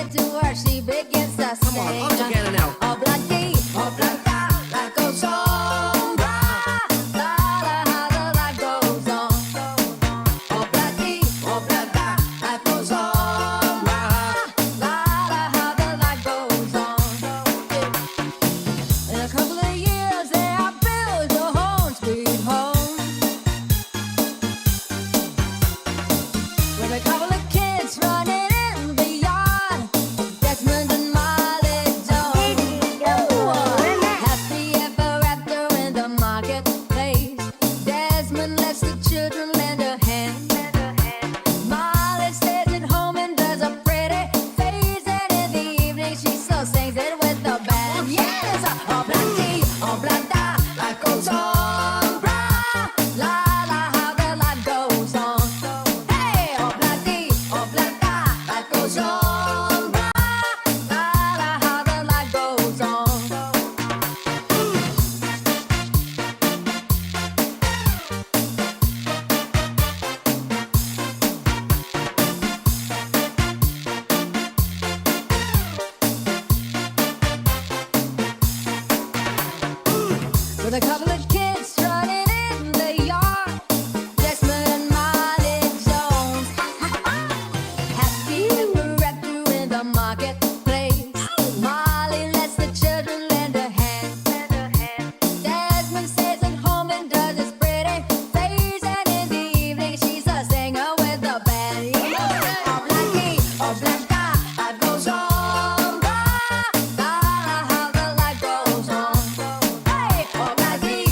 it to her, she begins to Come on, sing. all together now. Oh, bloody, oh, blanca, life goes on. La, la, how the life goes on. Oh, bloody, oh, blanca, life goes on. La, la, how the life goes on. In a couple of years, they have built your home, sweet home. With a couple of kids running in the yard, Desmond and Molly Jones. Happy ever after in the marketplace. Desmond lets the children lend a hand. Molly stays at home and does a pretty face, and in the evening she so sings it with the band. Yes, oh bloody, oh blada, life goes on. Bra, la la, how the life goes on. Hey, oh bloody, oh blada, life goes on. Bra, la la, how the life goes on. With a couple of kids running in the yard, Desmond and Molly Jones. Happy ever after in the marketplace. Molly lets the children lend a hand. Desmond stays at home and does his pretty face, and in the evening she's a singer with the band. Yeah. Oh, bloody, oh, blanca, life goes on. La, la, how the life goes on. Hey, oh, bloody,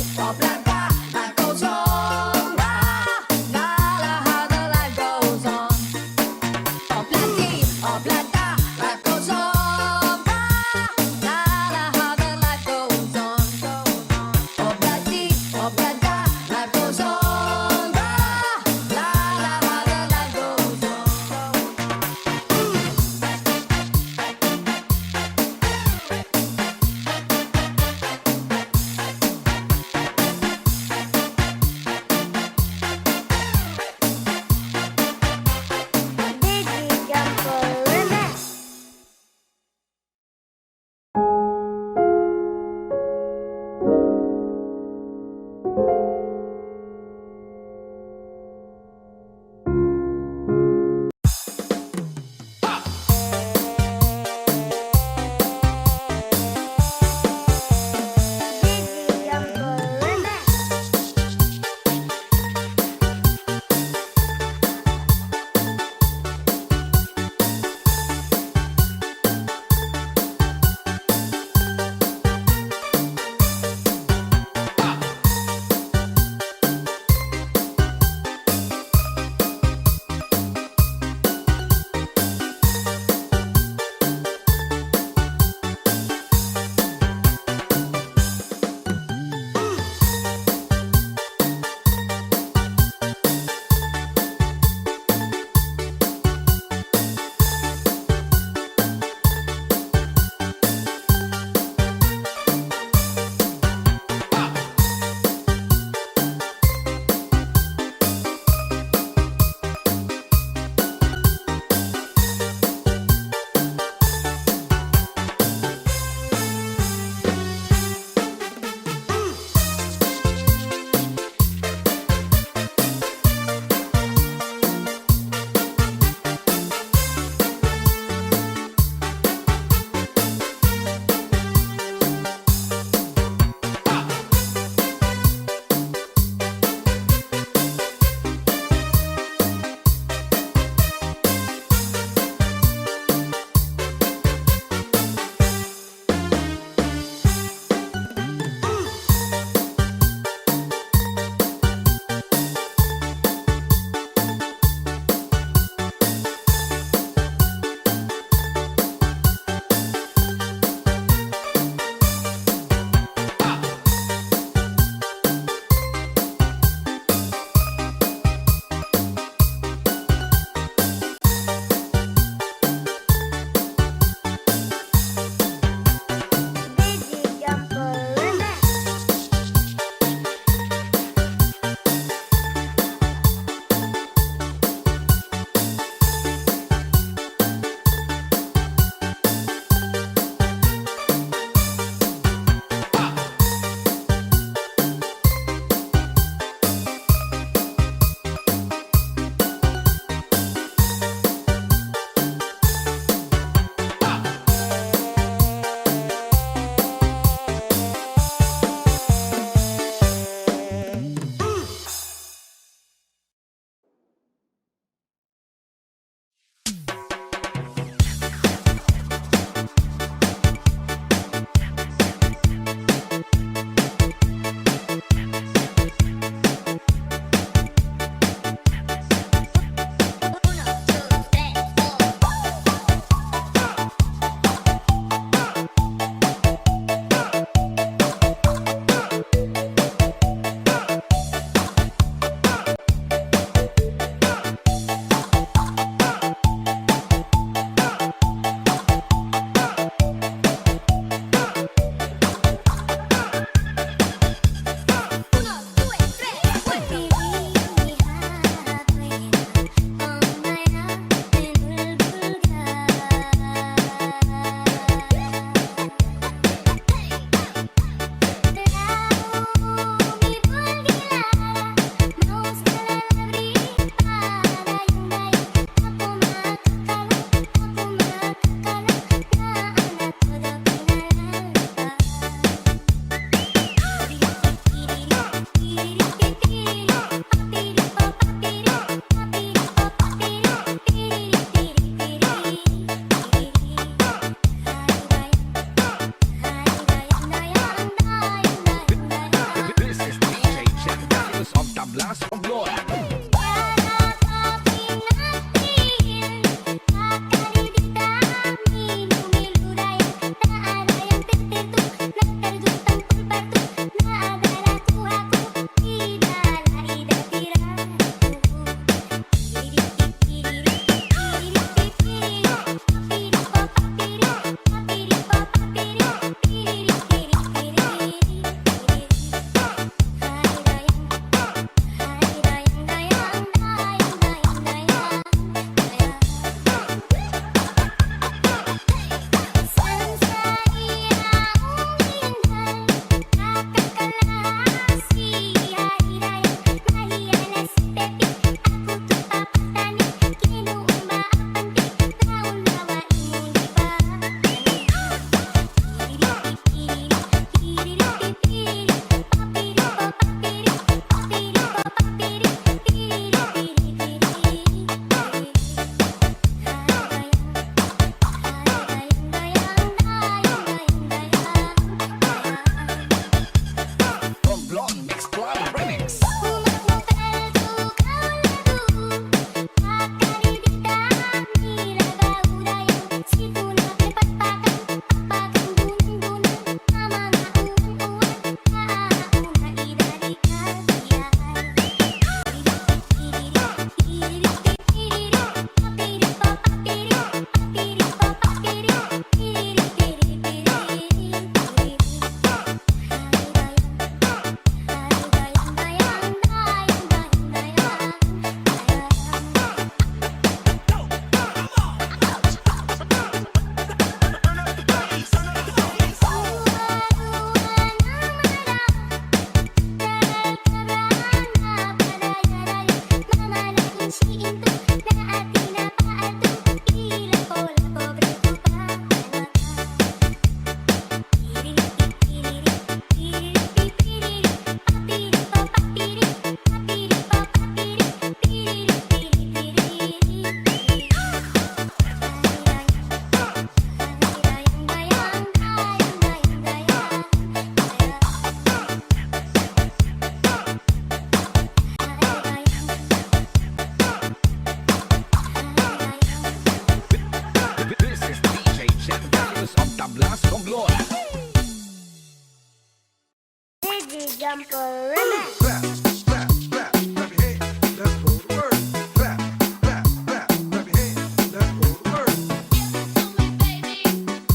Jumper Remix. Clap, clap, clap, clap your hands. Let's go to work. Clap, clap, clap, clap your hands. Let's go to work. Make some noise.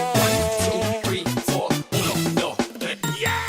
1, 2, 3, 4. 1, 2, 3. Yeah!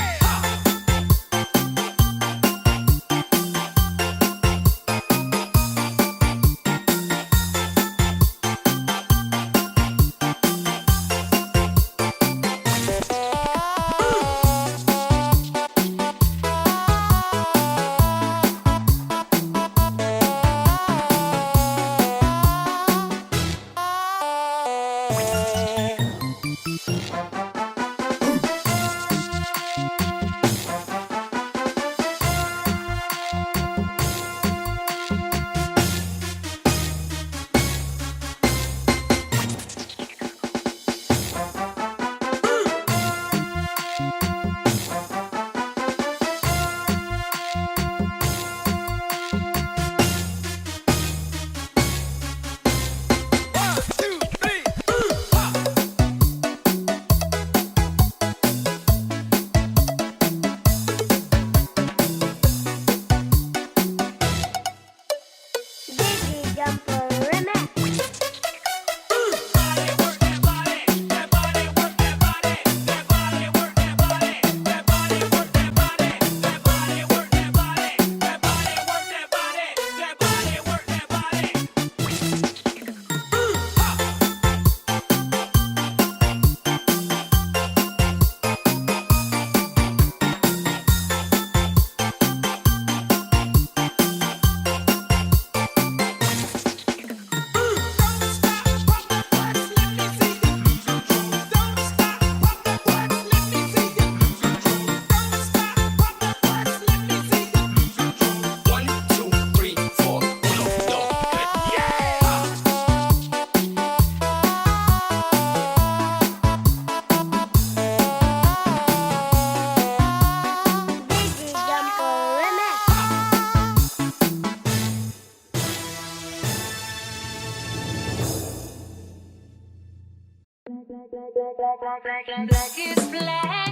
DJ Jumper Remix. DJ Jumper Remix. Black is black.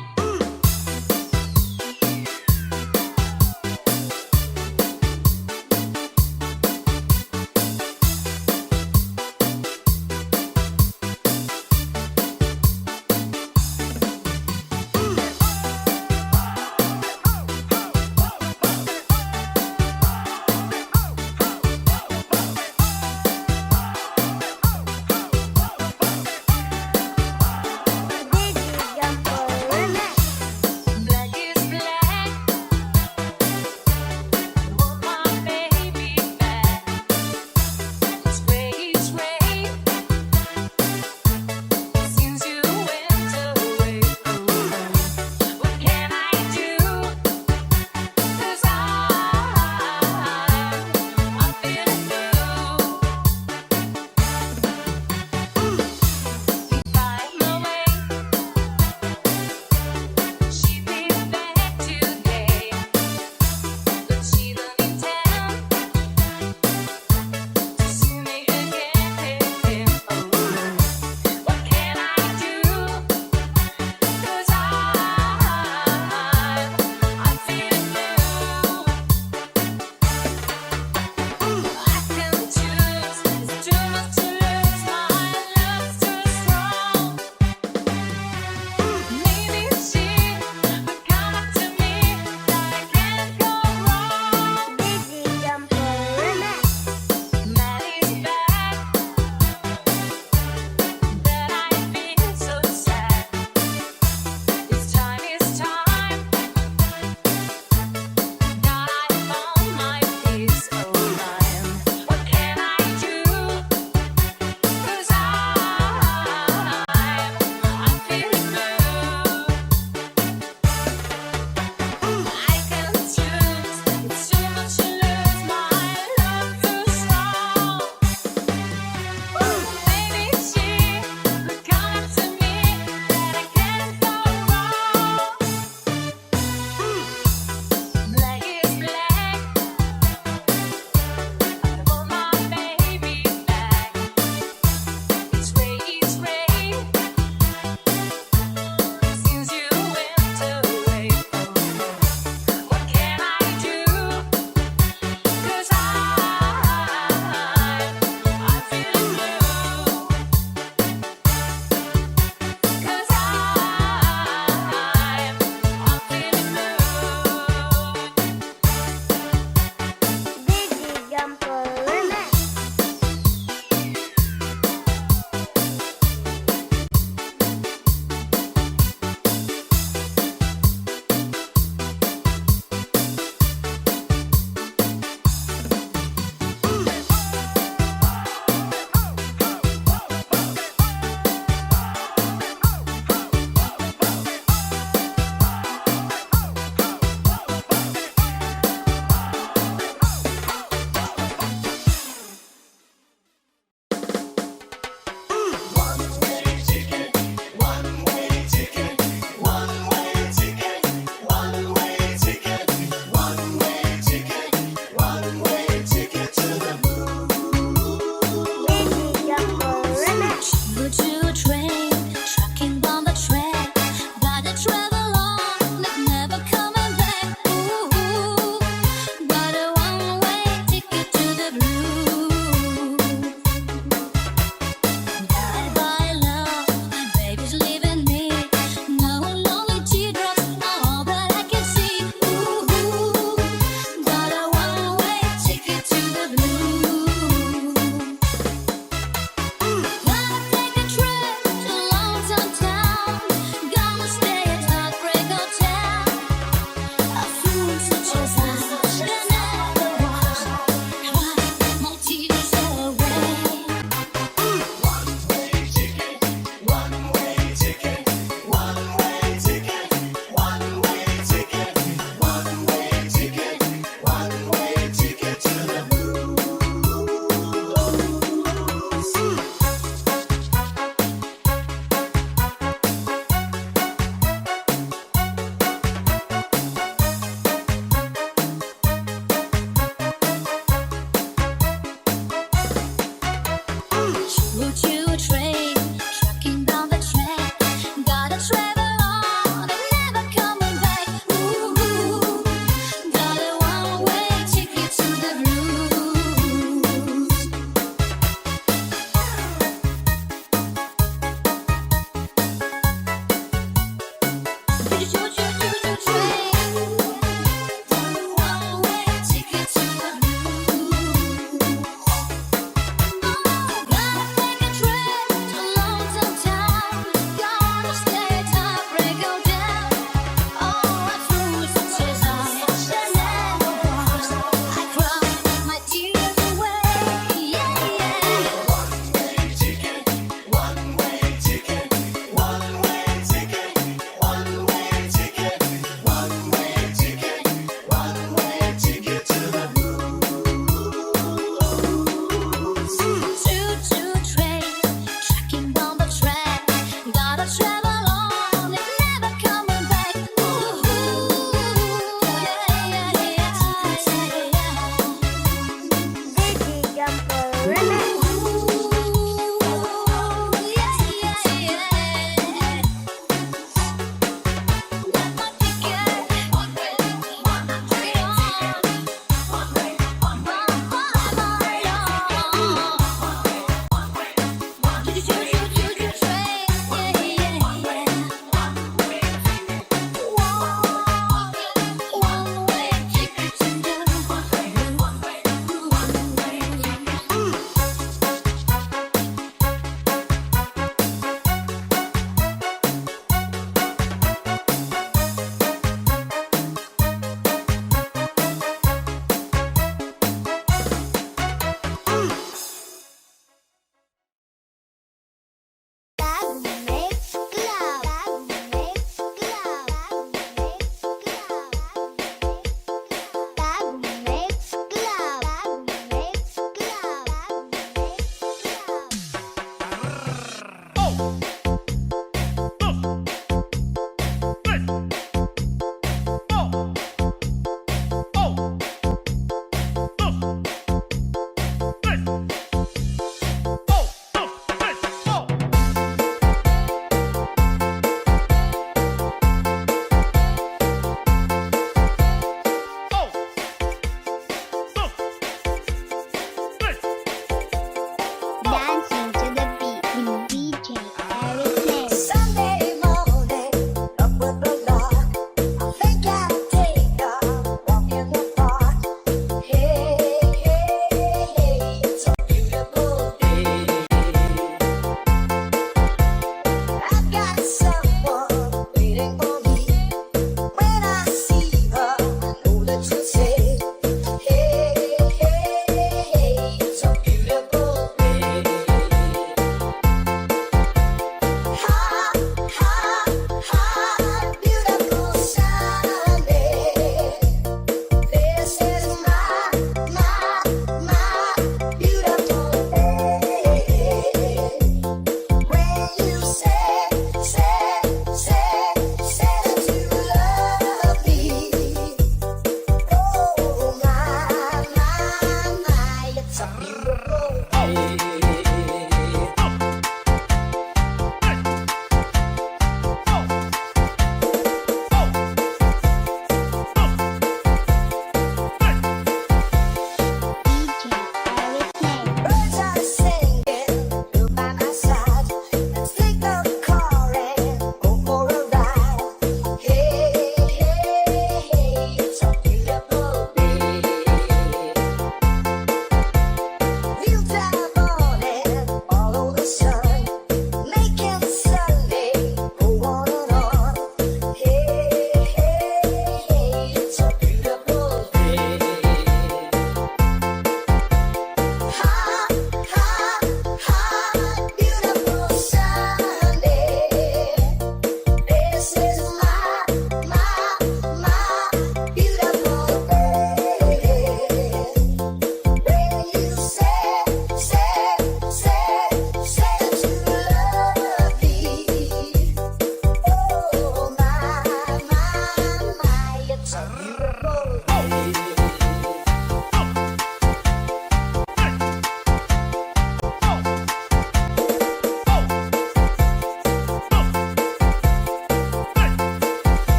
DJ Jumper Remix.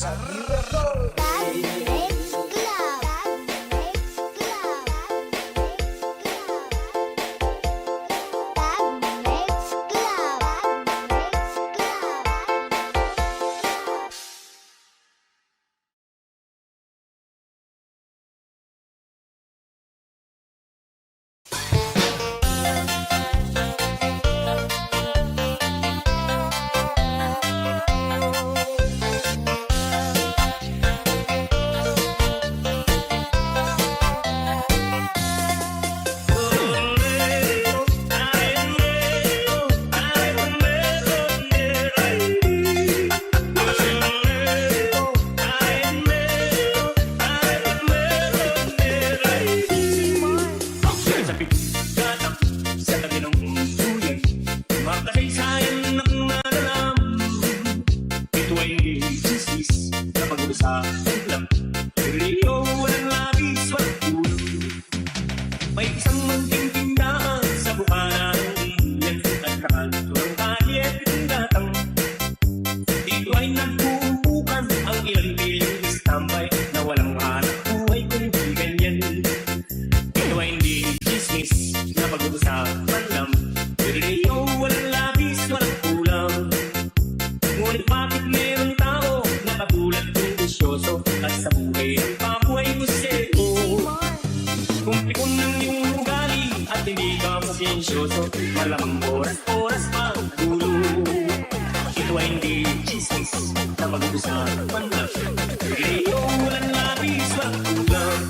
sa Miracle. Tag Mix Club. Tag Mix Club. Sa bigatan, sa tabi ng buyan, makasaysayan ng nalalam. Ito ay hindi chismis na pag-uusapan lang. Pero walang labis, walang ulo. May isang munting tindahan sa bukana ng yan at kakanto ng kalye at tindatang. Dito ay nagpupukan ang ilang piling istambay na walang hanap buhay kundi ganyan. Ito ay hindi chismis na pag-uusapan lang. Pero walang labis, walang kulang. Ngunit bakit meron tao na katulad kong bisyoso at sa buhay ang pabuhay mo seko? Kung pikon ng iyong ugali at hindi ka pasensyoso, malamang oras-oras pa ang gulo. Ito ay hindi chismis na pag-uusapan lang. Pero walang labis, walang kulang.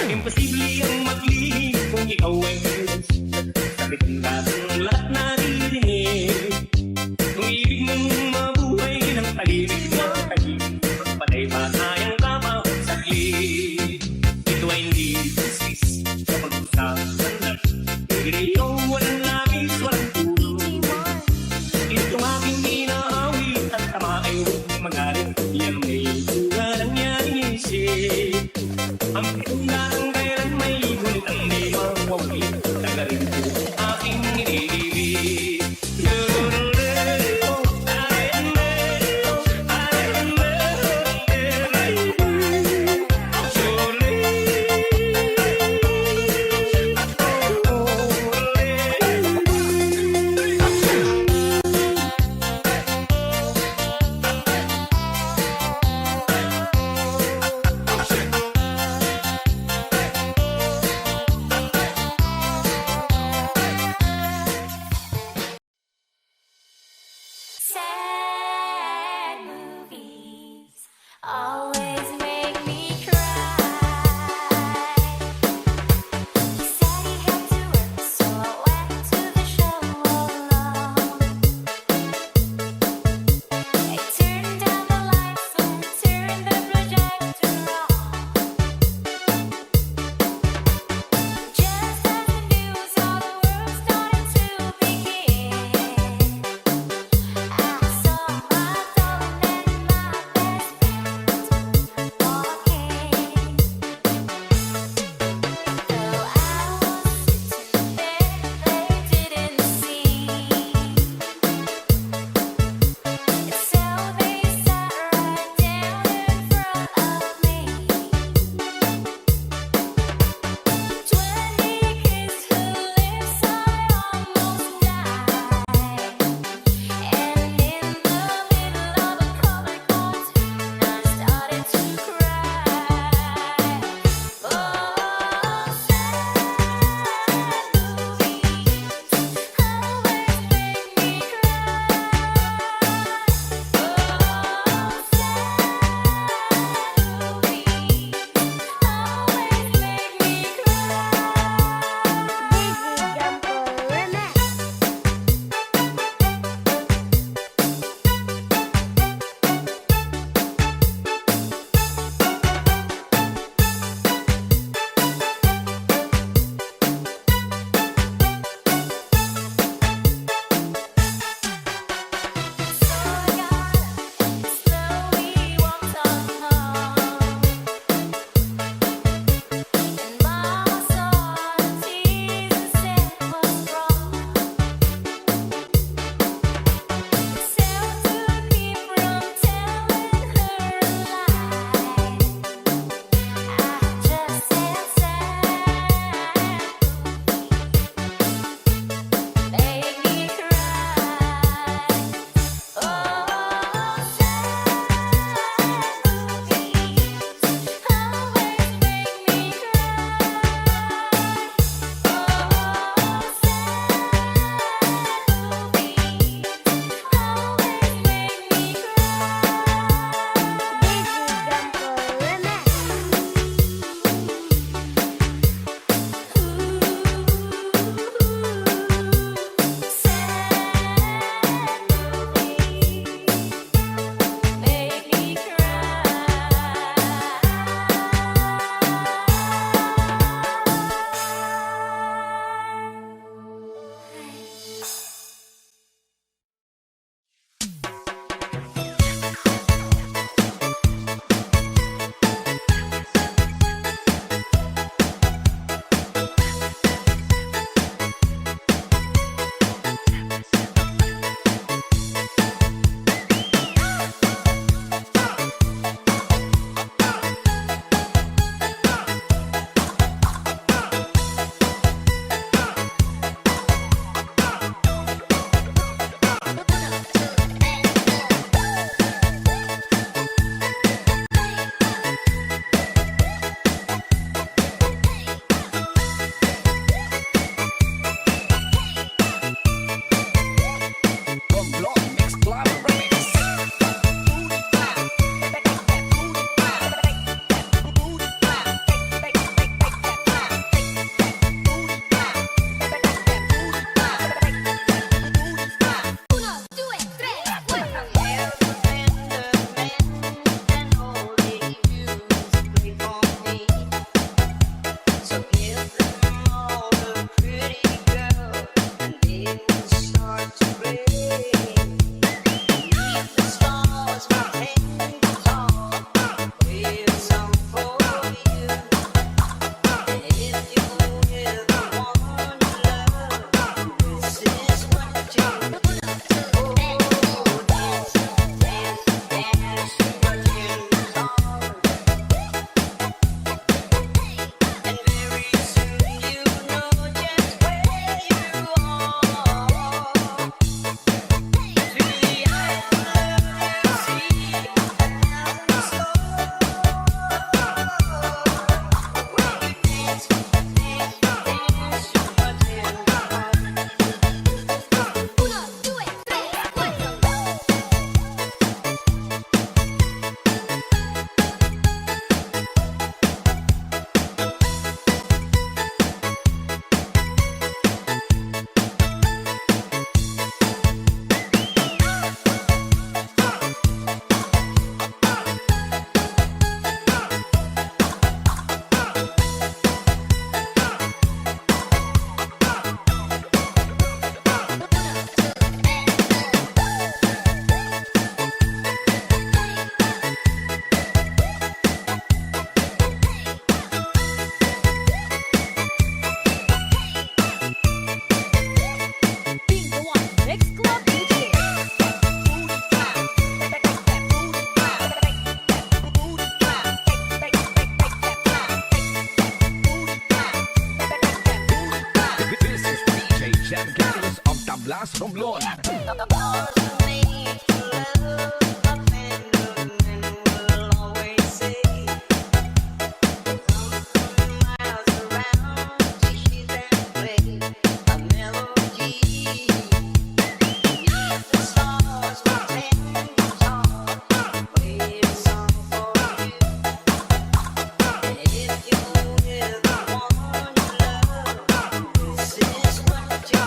Imposible ang maglihim kung ikaw ay sabit ang datang lahat naririnig. Kung ibig mong mabuhay ng tahimik na tahimik, patay ba tayong kapaw saglit? Ito ay hindi chismis na pag-usapan lang. Pero walang labis, walang tulong. Ito aking inaawit at tama ay huwag magalit. Yan may bunga lang yan isip. Ang pitong kailan may ngunit ang di mawawin. Tagarin ko aking inibig. Sad movies always make me cry. He said he had to work, so I went to the show alone. I turned down the lights and turned the projector on. Just as the news all the world started to begin, I saw my darling and my best friend. Romblon. This is what you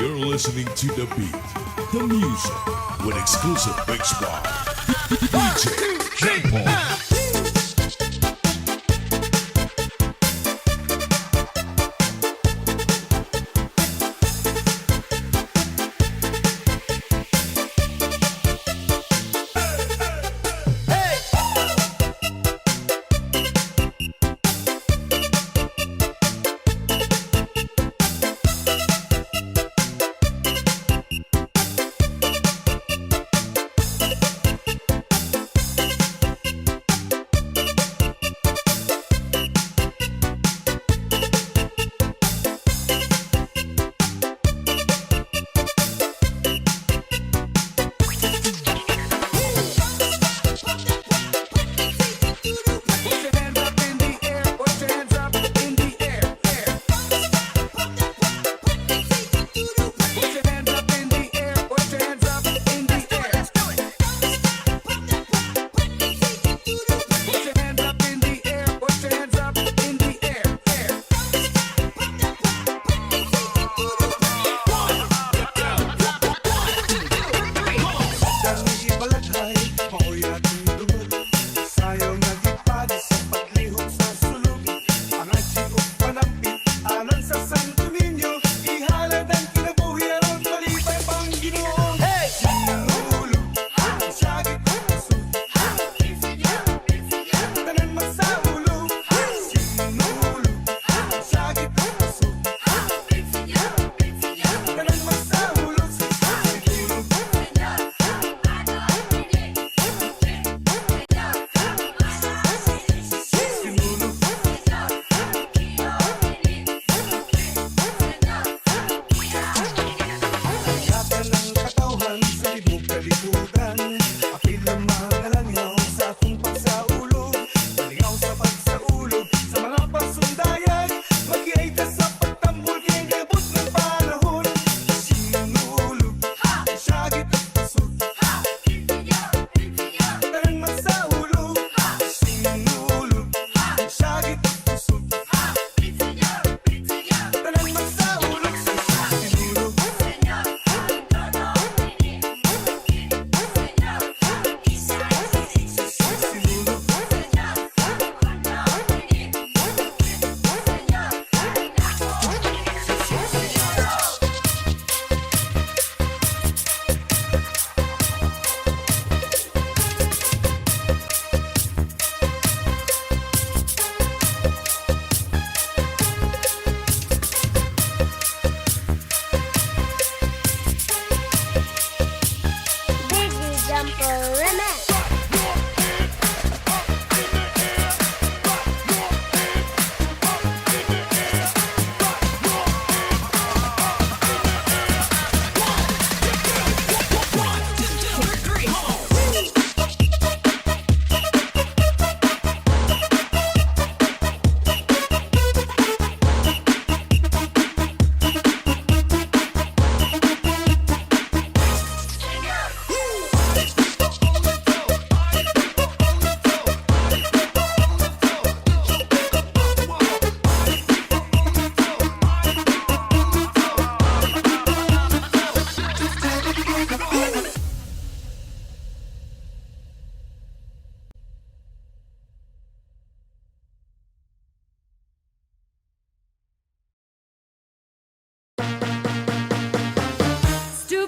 You're listening to The Beat, the music, with exclusive mix by DJ J-Paul.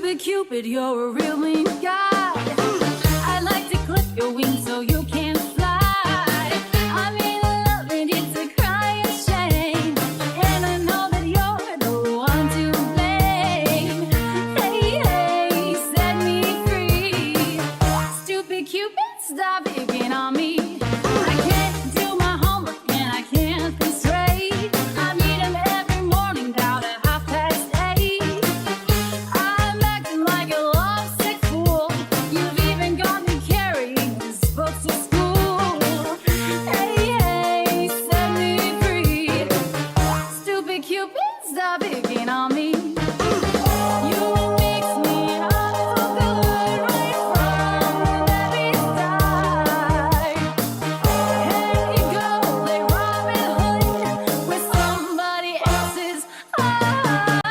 Stupid Cupid, you're a real mean guy. I'd like to clip your wings so you can fly. I'm in love and it's a crying shame, and I know that you're the one to blame. Hey, hey, set me free. Stupid Cupid, stop picking on me. I can't do my homework and I can't think straight. I meet him every morning down at 8:30. I'm acting like a lovesick fool. You've even got me carrying his books to school. Hey, hey, set me free. Stupid Cupid, stop picking on me. You mix me up so good right from the very start. Here you go, play Robin Hood with somebody else's heart.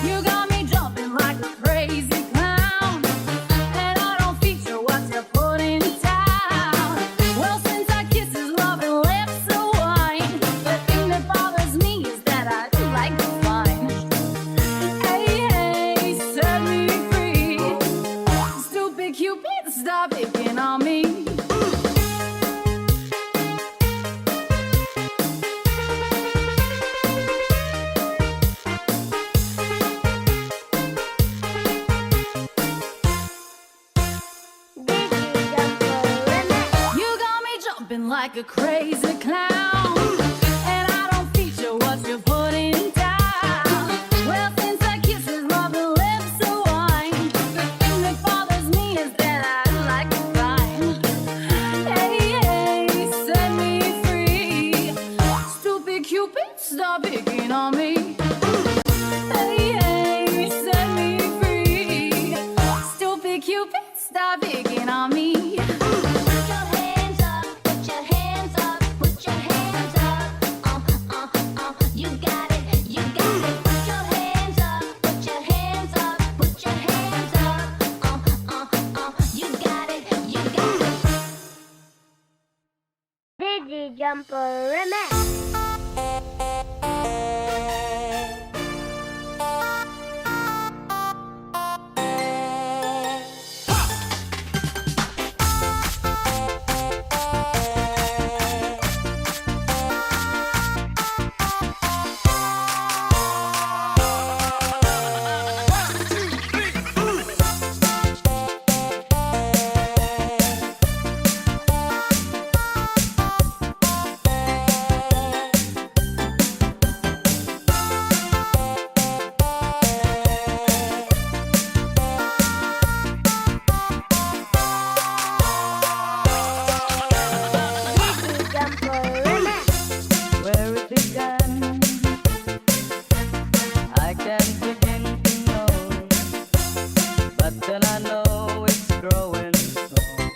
You got me jumping like a crazy clown, and I don't feature what you're putting down. Well, since our kisses, love and lips of wine, the thing that bothers me is that I like to find. Hey, hey, set me free. Stupid Cupid, stop picking on me. You got me jumping like a crazy clown, and I don't feature what you're putting down. Well, since our kisses, love and lips of wine, the thing that bothers me is that I like to find. Hey, hey, set me free. Stupid Cupid, stop picking on me. Hey, hey, set me free. Stupid Cupid, stop picking on me. Put your hands up, put your hands up, put your hands up. You got it, you got it. Put your hands up, put your hands up, put your hands up. You got it, you got it. Digi Jumper Remix. Where it began, I can't begin to know, but then I know it's growing strong.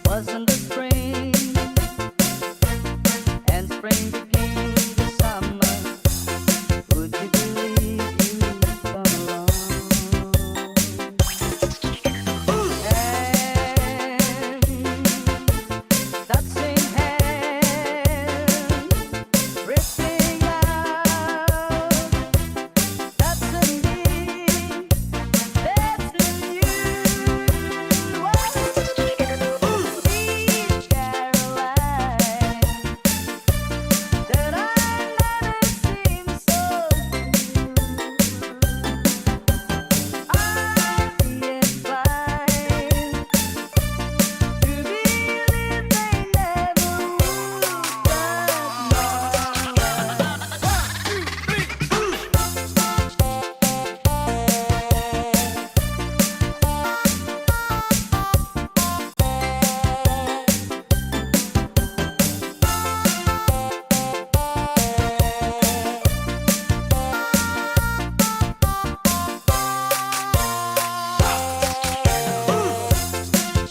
Wasn't the spring, and spring became the summer. Would you believe you'd come along? Touching hands, ripping out, that's me, that's you. Sweet Caroline, that I never seen so true. I'd be inclined to believe they never would,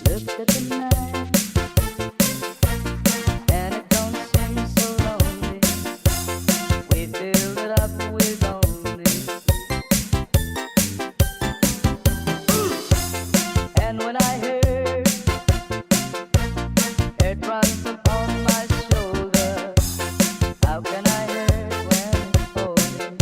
Look at the night, and it don't seem so lonely. We filled it up with only. And when I heard it runs upon my shoulder, how can I hurt when it's holding?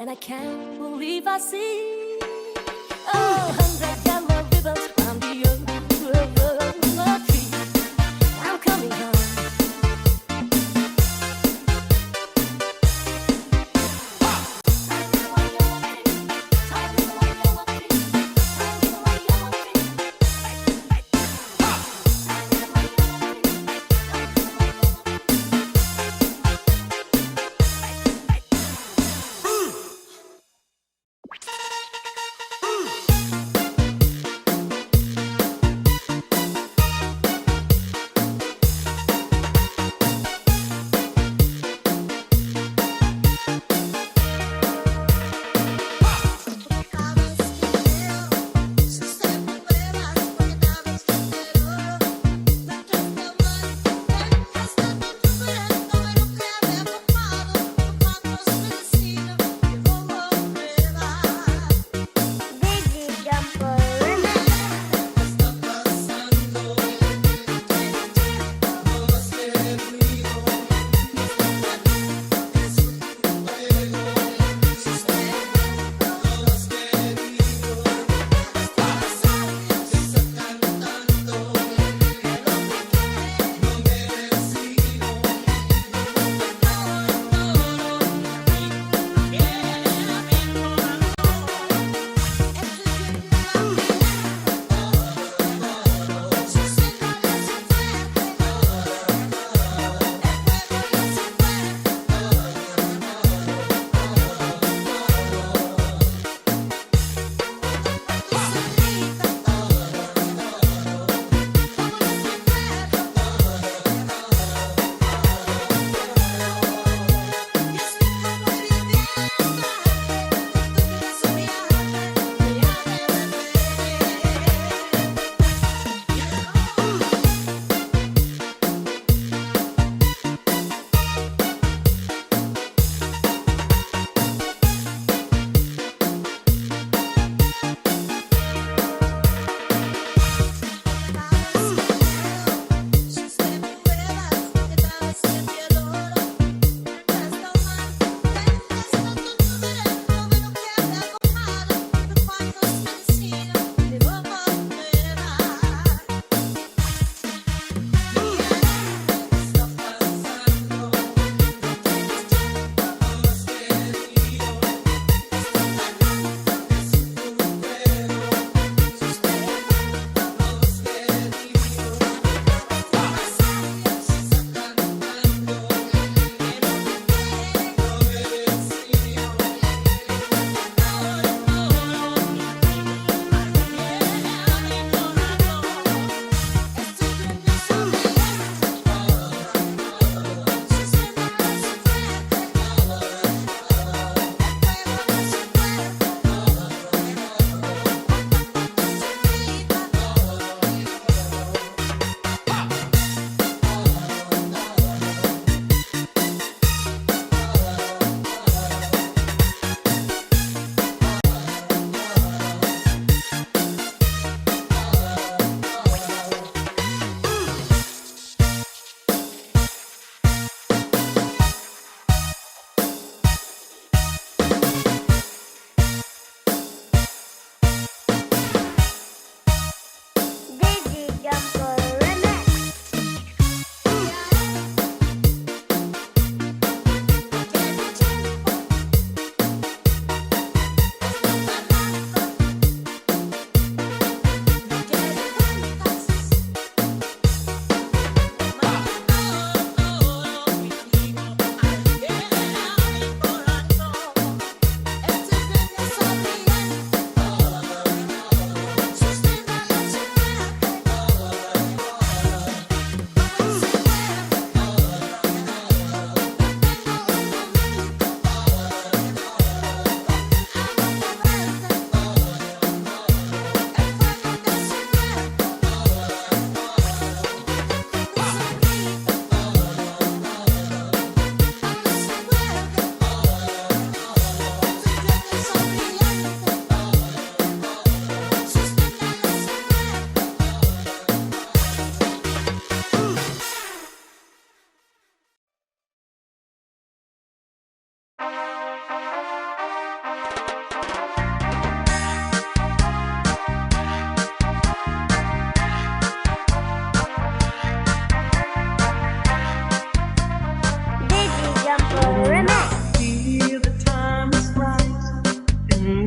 and I can't believe I see. Oh, 100 yellow ribbons round the oak tree. I'm coming home.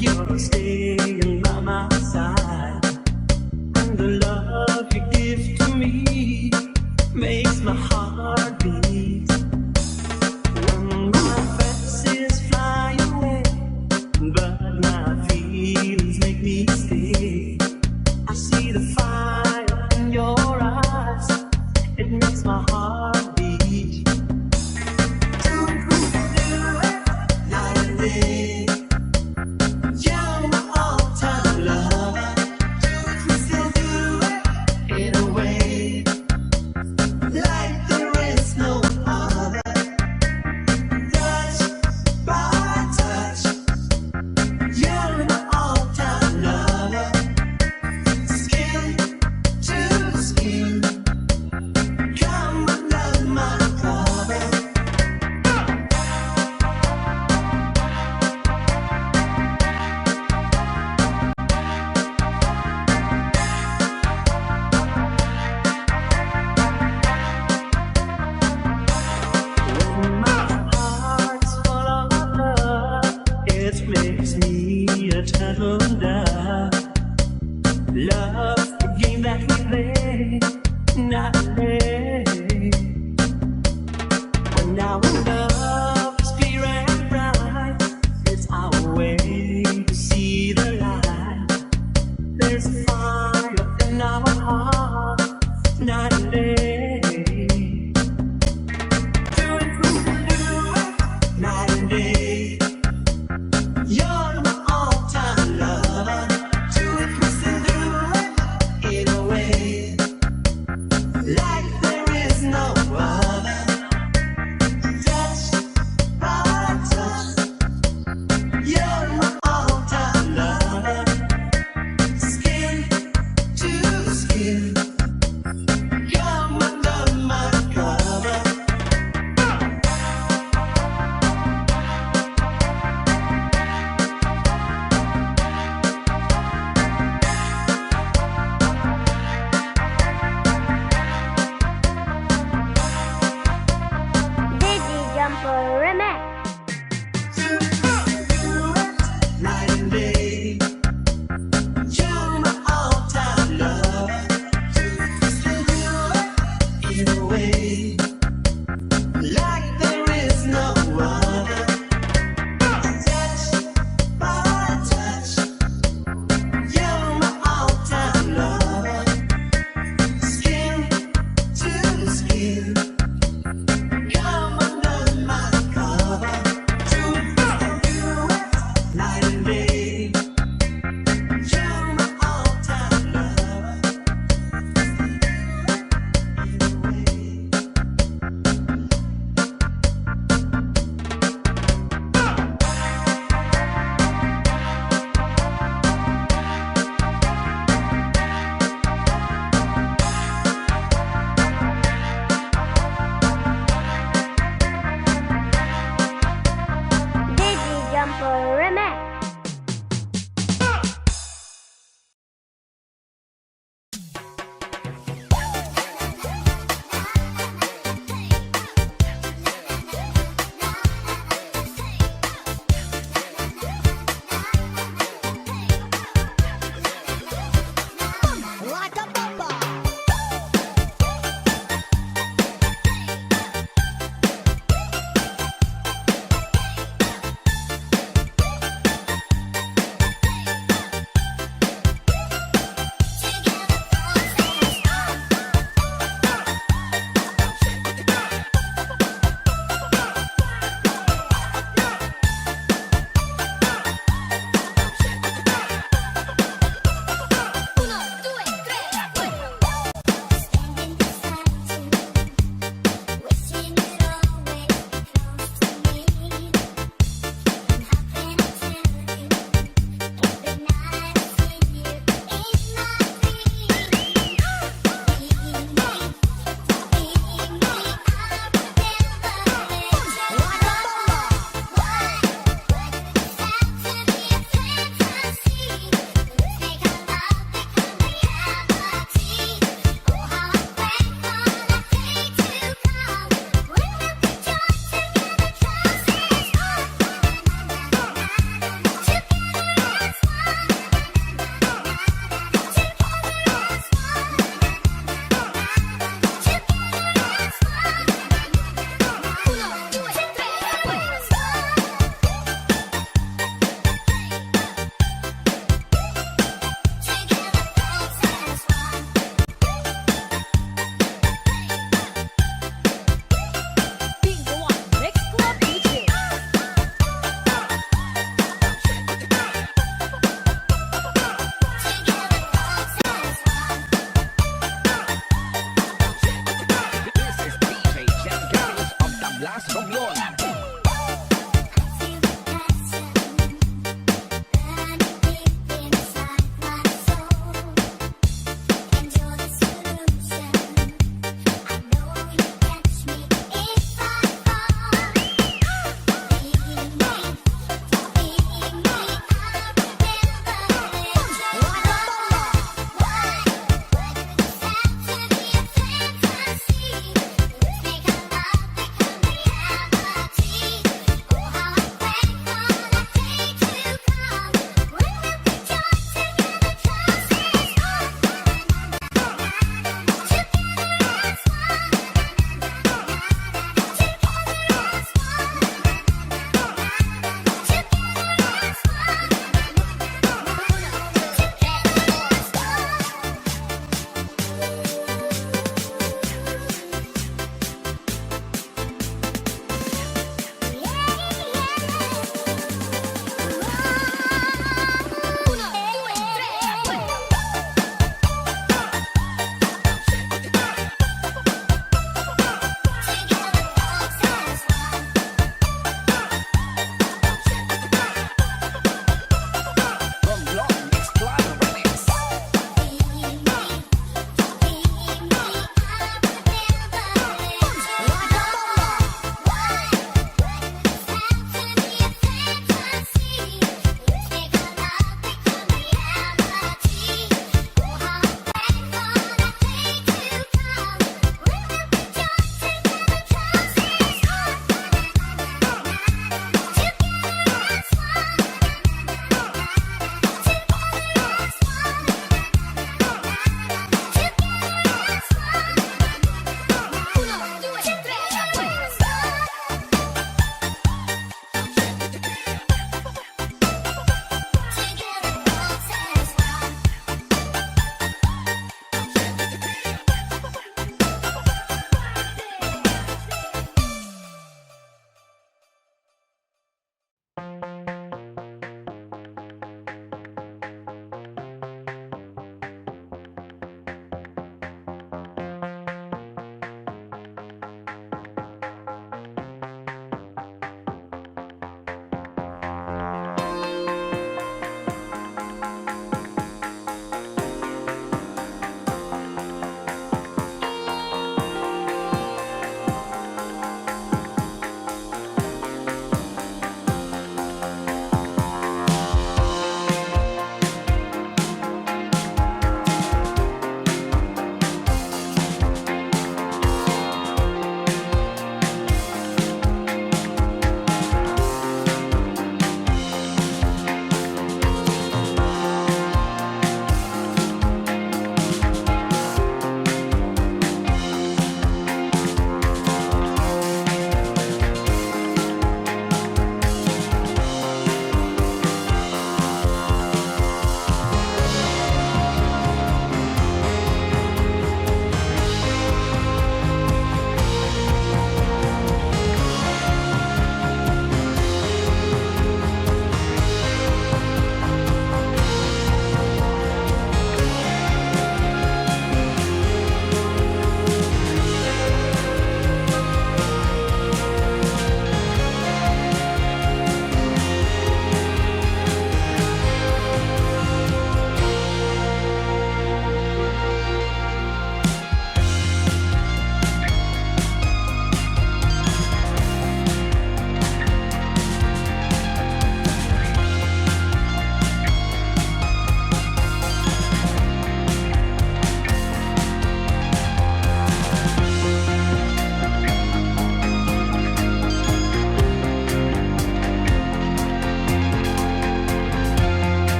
you're staying by my side. And the love you give to me makes my heart beat. When my fancies fly away, but my feelings make me stay. I see the fire in your eyes, it makes my heart beat. Don't we do it night and day? You're my all-time lover. We still do it in a way like there is no other. Touch by touch, you're my all-time lover. Skin to skin, come and love my brother. When my heart's full of love, it makes me a turtle dove. Love, the game that we